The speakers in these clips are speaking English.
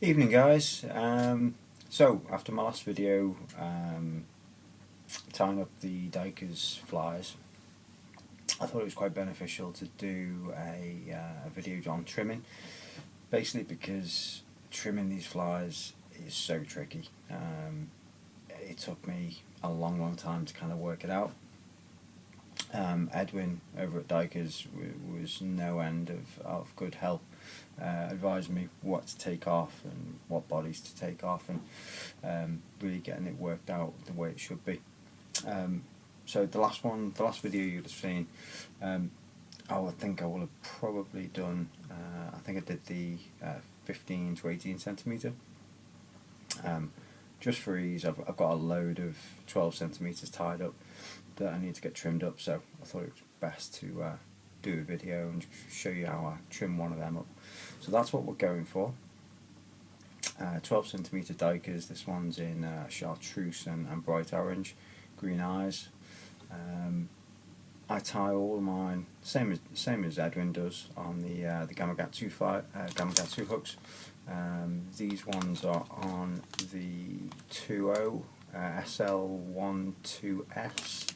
Evening guys, so after my last video tying up the Dyckers flies, I thought it was quite beneficial to do a video on trimming, basically because trimming these flies is so tricky. It took me a long time to kind of work it out. Edwin over at Dyckers was no end of good help, advised me what to take off and what bodies to take off, and really getting it worked out the way it should be. So the last video you'd have seen, I think I will have probably done, I think I did the 15 to 18 centimetre. Just for ease, I've got a load of 12 centimetres tied up that I need to get trimmed up, so I thought it was best to do a video and show you how I trim one of them up. So that's what we're going for. 12 centimetre Dyckers. This one's in chartreuse and bright orange, green eyes. I tie all of mine same as Edwin does on the Gamakatsu hooks. These ones are on the 2.0 SL12S.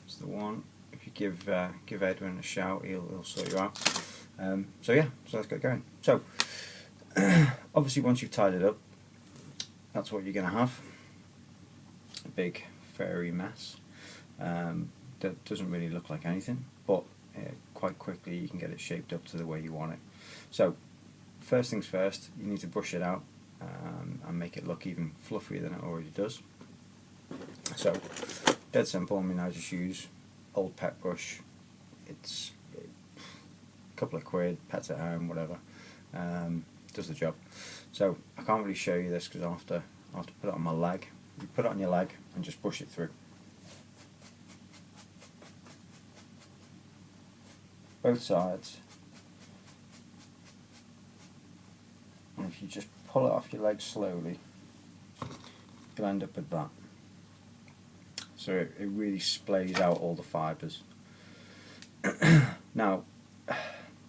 It's the one. If you give Edwin a shout, he'll sort you out. So yeah, so let's get going. So obviously once you've tied it up, that's what you're going to have. A big furry mess that doesn't really look like anything, but quite quickly you can get it shaped up to the way you want it. So first things first, you need to brush it out and make it look even fluffier than it already does. So dead simple. I mean, I just use old pet brush. It's a couple of quid, pets at home, whatever. Does the job. So I can't really show you this because I'll have to put it on my leg. You put it on your leg and just brush it through. Both sides. And if you just pull it off your leg slowly, you'll end up with that. So it really splays out all the fibres. Now,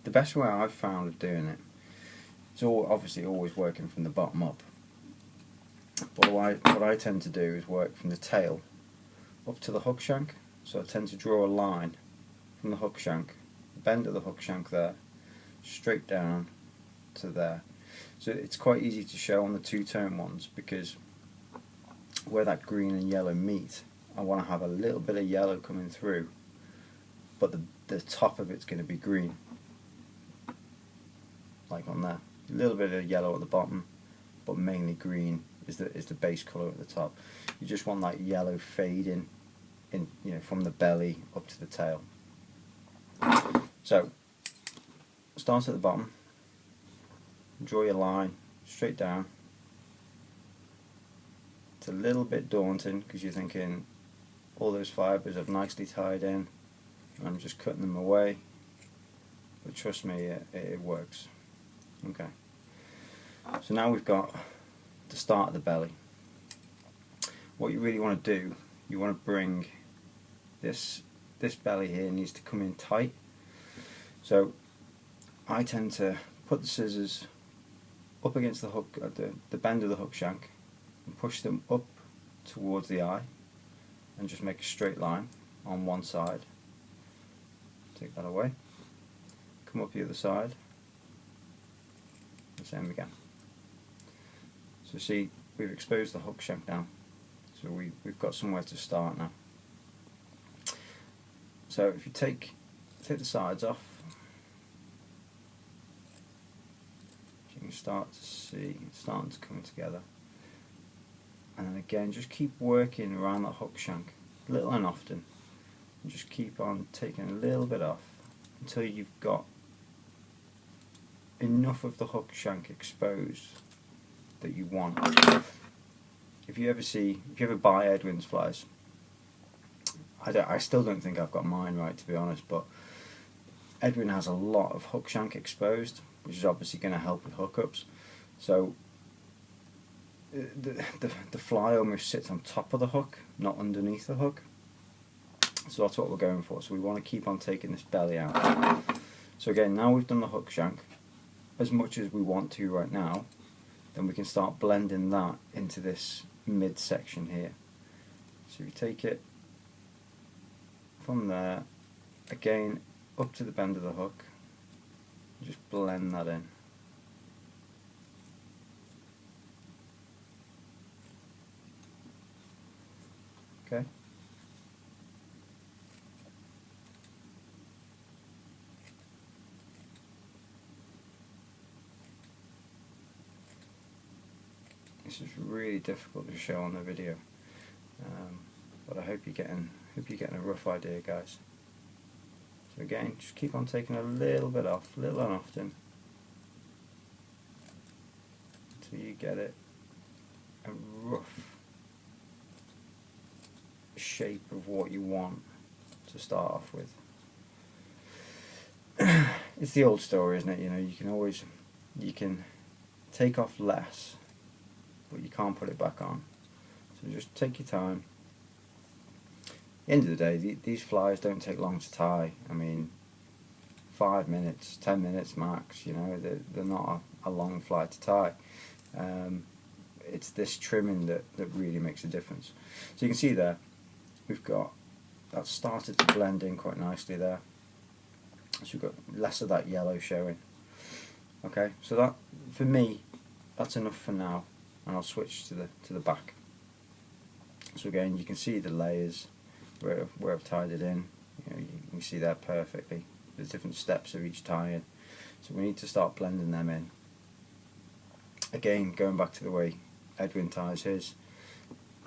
the best way I've found of doing it, it's obviously always working from the bottom up. But what I tend to do is work from the tail up to the hook shank. So I tend to draw a line from the hook shank, bend at the hook shank there, straight down to there. So it's quite easy to show on the two-tone ones because where that green and yellow meet, I want to have a little bit of yellow coming through, but the top of it's going to be green, like on there. A little bit of yellow at the bottom, but mainly green is the base colour at the top. You just want that yellow fading in, from the belly up to the tail. So start at the bottom, draw your line straight down. It's a little bit daunting because you're thinking all those fibres are nicely tied in, I'm just cutting them away, but trust me, it works. Okay, so now we've got the start of the belly. What you really want to do, you want to bring this belly here needs to come in tight. So I tend to put the scissors up against the hook at the bend of the hook shank and push them up towards the eye and just make a straight line on one side. Take that away, come up the other side, and same again. So see, we've exposed the hook shank now, so we've got somewhere to start now. So if you take the sides off, you can start to see it's starting to come together. And then again, just keep working around that hook shank, little and often, and just keep on taking a little bit off until you've got enough of the hook shank exposed that you want. If you ever buy Edwin's flies, I still don't think I've got mine right, to be honest, but Edwin has a lot of hook shank exposed, which is obviously going to help with hookups. So the fly almost sits on top of the hook, not underneath the hook. So that's what we're going for. So we want to keep on taking this belly out. So again, now we've done the hook shank as much as we want to right now. then we can start blending that into this mid section here. So we take it from there, again up to the bend of the hook, just blend that in. Okay. This is really difficult to show on the video, but I hope you're getting a rough idea, guys. So again, just keep on taking a little bit off, little and often, until you get it a rough shape of what you want to start off with. It's the old story, isn't it? You know, you can take off less, but you can't put it back on. So just take your time. At the end of the day, these flies don't take long to tie. I mean, 5 minutes, 10 minutes max. You know, they're not a long fly to tie. It's this trimming that really makes a difference. So you can see there, we've got that started to blend in quite nicely there. So we've got less of that yellow showing. Okay, so that, for me, that's enough for now, and I'll switch to the back. So again, you can see the layers where I've tied it in. You know, you can see there perfectly the different steps of each tie-in. So we need to start blending them in. Again, going back to the way Edwin ties his,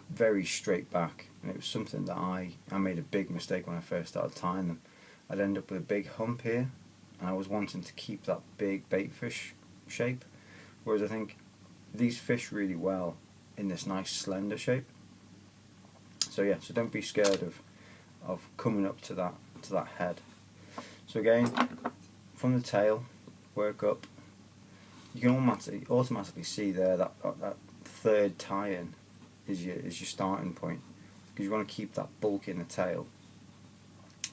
very straight back, and it was something that I made a big mistake when I first started tying them. I'd end up with a big hump here, and I was wanting to keep that big bait fish shape, whereas I think these fish really well in this nice slender shape. So yeah, so don't be scared of coming up to that head. So again, from the tail, work up. You can automatically see there that third tie-in is your starting point, because you want to keep that bulk in the tail,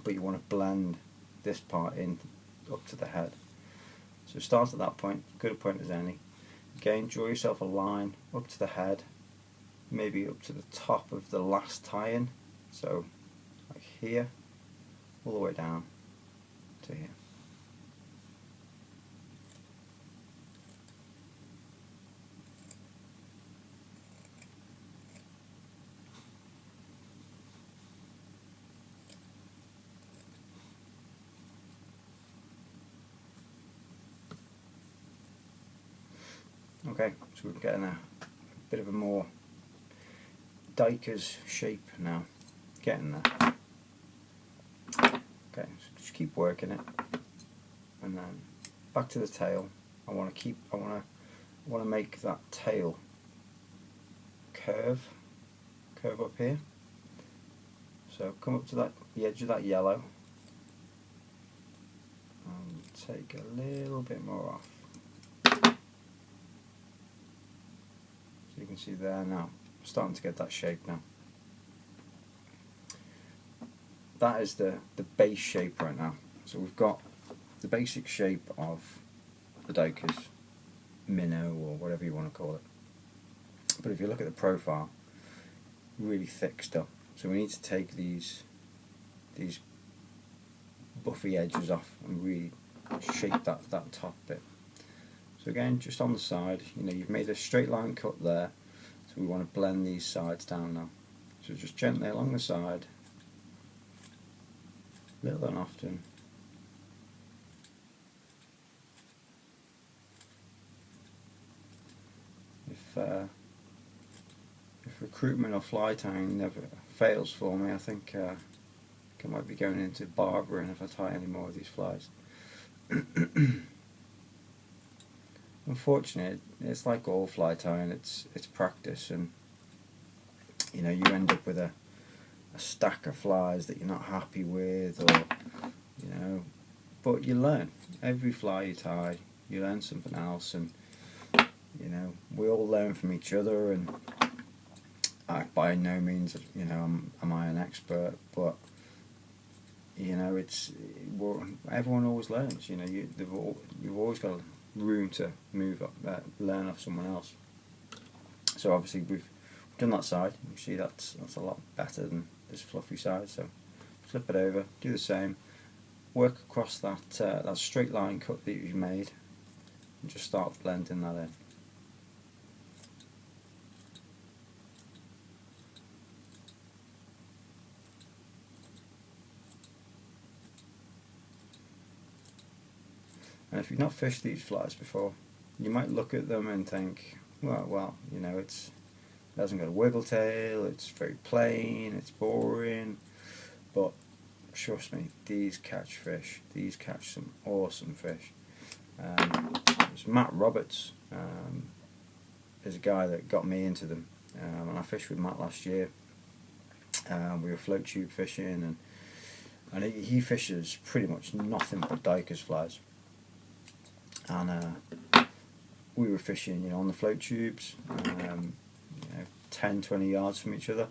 but you want to blend this part in up to the head. So start at that point, good a point as any. Again, draw yourself a line up to the head, maybe up to the top of the last tie-in, so like here, all the way down to here. Okay, so we're getting a bit of a more Dyckers shape now, getting there. Okay, so just keep working it, and then back to the tail. I want to make that tail curve up here. So come up to the edge of that yellow, and take a little bit more off. So you can see there now, starting to get that shape now. That is the base shape right now. So we've got the basic shape of the Dyckers minnow, or whatever you want to call it. But if you look at the profile, really thick stuff. So we need to take these buffy edges off and really shape that top bit. So again, just on the side, you know, you've made a straight line cut there, so we want to blend these sides down now. So just gently along the side, little and often. If recruitment or fly tying never fails for me, I think I might be going into barbering if I tie any more of these flies. Unfortunately, it's like all fly tying, it's practice, and you know, you end up with a stack of flies that you're not happy with, or you know, but you learn. Every fly you tie, you learn something else, and you know, we all learn from each other. And by no means, you know, am I an expert, but you know, everyone always learns. You know, you've always got room to move up, learn off someone else. So obviously we've done that side. You see that's a lot better than this fluffy side. So flip it over, do the same, work across that that straight line cut that you made, and just start blending that in. And if you've not fished these flies before, you might look at them and think, well, you know, it hasn't got a wiggle tail, it's very plain, it's boring, but trust me, these catch fish, these catch some awesome fish. It's Matt Roberts, is a guy that got me into them, and I fished with Matt last year. We were float tube fishing, and he fishes pretty much nothing but Dyckers flies. And we were fishing, you know, on the float tubes, you know, 10, 20 yards from each other,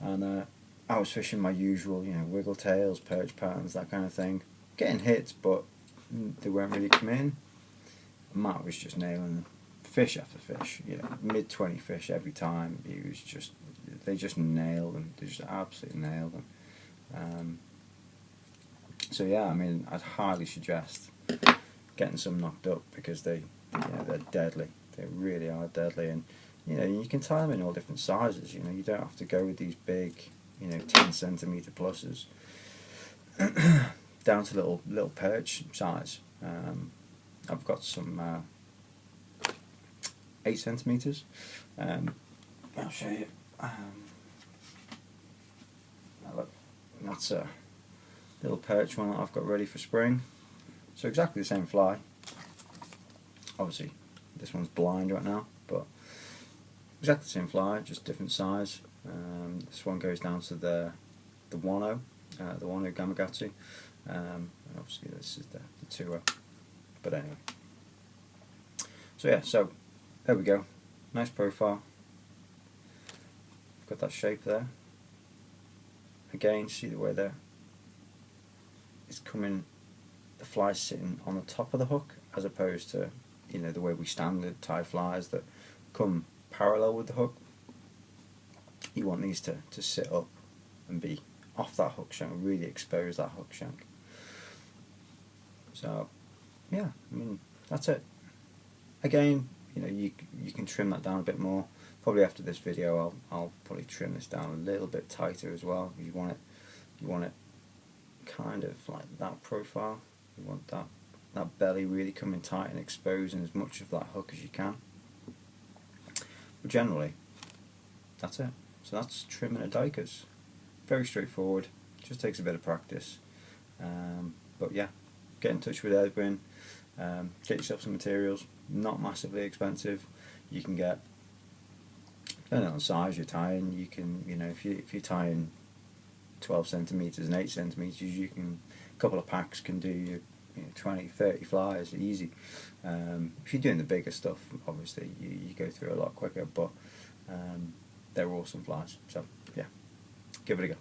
and I was fishing my usual, you know, wiggle tails, perch patterns, that kind of thing, getting hits, but they weren't really coming in. Matt was just nailing them, fish after fish, you know, mid-20 fish every time. They just nailed them, they just absolutely nailed them. So yeah, I mean, I'd highly suggest getting some knocked up, because they're deadly. They really are deadly, and you know, you can tie them in all different sizes. You know, you don't have to go with these big, you know, 10 centimeter pluses, down to little perch size. I've got some 8 centimeters. I'll show you. Look, that's a little perch one that I've got ready for spring. So exactly the same fly. Obviously, this one's blind right now, but exactly the same fly, just different size. This one goes down to the Wano, the Wano Gamakatsu, and obviously this is the 2-0. But anyway, so yeah, so there we go. Nice profile. Got that shape there. Again, see the way there. It's coming. The fly's sitting on the top of the hook, as opposed to, you know, the way we standard tie flies that come parallel with the hook. You want these to sit up and be off that hook shank, really expose that hook shank. So yeah, I mean, that's it. Again, you know, you can trim that down a bit more. Probably after this video, I'll probably trim this down a little bit tighter as well. You want it kind of like that profile. You want that belly really coming tight and exposing as much of that hook as you can. But generally, that's it. So that's trimming a Dyckers. Very straightforward. Just takes a bit of practice. But yeah, get in touch with Edwin. Get yourself some materials. Not massively expensive. You can get, depending on the size you're tying, you can, you know, if you're tying 12 centimeters and 8 centimeters, you can, a couple of packs can do you know, 20, 30 flies easy. If you're doing the bigger stuff, obviously you go through a lot quicker, but they're awesome flies. So yeah, give it a go.